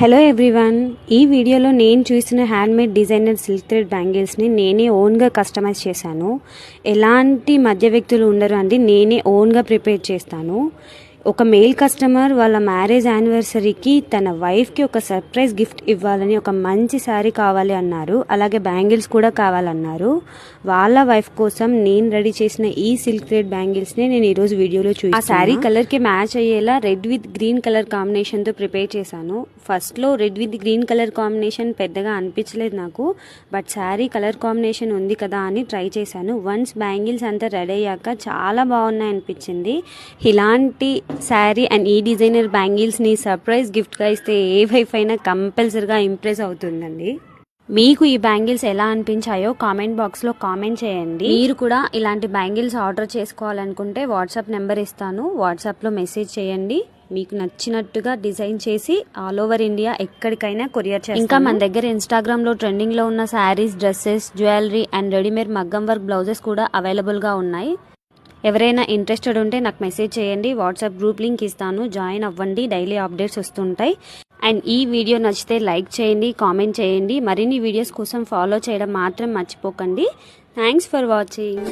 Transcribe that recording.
Hello everyone, ఈ వీడియోలో నేను చూసిన హ్యాండ్మేడ్ డిజైనర్ సిల్క్ థ్రెడ్ బ్యాంగిల్స్ని నేనే ఓన్గా కస్టమైజ్ చేశాను. ఎలాంటి మధ్య వ్యక్తులు ఉండరు అండి, నేనే ఓన్గా ప్రిపేర్ చేస్తాను. ఒక మేల్ కస్టమర్ వాళ్ళ మ్యారేజ్ యానివర్సరీకి తన వైఫ్కి ఒక సర్ప్రైజ్ గిఫ్ట్ ఇవ్వాలని ఒక మంచి శారీ కావాలి అన్నారు. అలాగే బ్యాంగిల్స్ కూడా కావాలన్నారు. వాళ్ళ వైఫ్ కోసం నేను రెడీ చేసిన ఈ సిల్క్ థ్రెడ్ బ్యాంగిల్స్ని నేను ఈరోజు వీడియోలో చూసి ఆ శారీ కలర్కి మ్యాచ్ అయ్యేలా రెడ్ విత్ గ్రీన్ కలర్ కాంబినేషన్తో ప్రిపేర్ చేశాను. ఫస్ట్లో red with green colour combination పెద్దగా అనిపించలేదు నాకు, బట్ శారీ కలర్ కాంబినేషన్ ఉంది కదా అని ట్రై చేశాను. వన్స్ బ్యాంగిల్స్ అంతా రెడీ అయ్యాక చాలా బాగున్నాయి అనిపించింది. ఇలాంటి శారీ అండ్ ఈ డిజైనర్ బ్యాంగిల్స్ని సర్ప్రైజ్ గిఫ్ట్గా ఇస్తే ఏ వైఫ్ అయినా కంపల్సరీగా ఇంప్రెస్ అవుతుందండి. మీకు ఈ బ్యాంగిల్స్ ఎలా అనిపించాయో కామెంట్ బాక్స్లో కామెంట్ చేయండి. మీరు కూడా ఇలాంటి బ్యాంగిల్స్ ఆర్డర్ చేసుకోవాలనుకుంటే వాట్సాప్ నెంబర్ ఇస్తాను, వాట్సాప్లో మెసేజ్ చేయండి. మీకు నచ్చినట్టుగా డిజైన్ చేసి ఆల్ ఓవర్ ఇండియా ఎక్కడికైనా కొరియర్ చేస్తాను. ఇంకా మన దగ్గర ఇన్స్టాగ్రామ్లో ట్రెండింగ్లో ఉన్న saris, dresses, jewellery and readymade మగ్గం వర్క్ బ్లౌజెస్ కూడా అవైలబుల్గా ఉన్నాయి. ఎవరైనా ఇంట్రెస్టెడ్ ఉంటే నాకు మెసేజ్ చేయండి, వాట్సాప్ గ్రూప్ లింక్ ఇస్తాను, జాయిన్ అవ్వండి. డైలీ అప్డేట్స్ వస్తుంటాయి. అండ్ ఈ వీడియో నచ్చితే లైక్ చేయండి, కామెంట్ చేయండి. మరిన్ని వీడియోస్ కోసం ఫాలో చేయడం మాత్రం మర్చిపోకండి. Thanks for watching.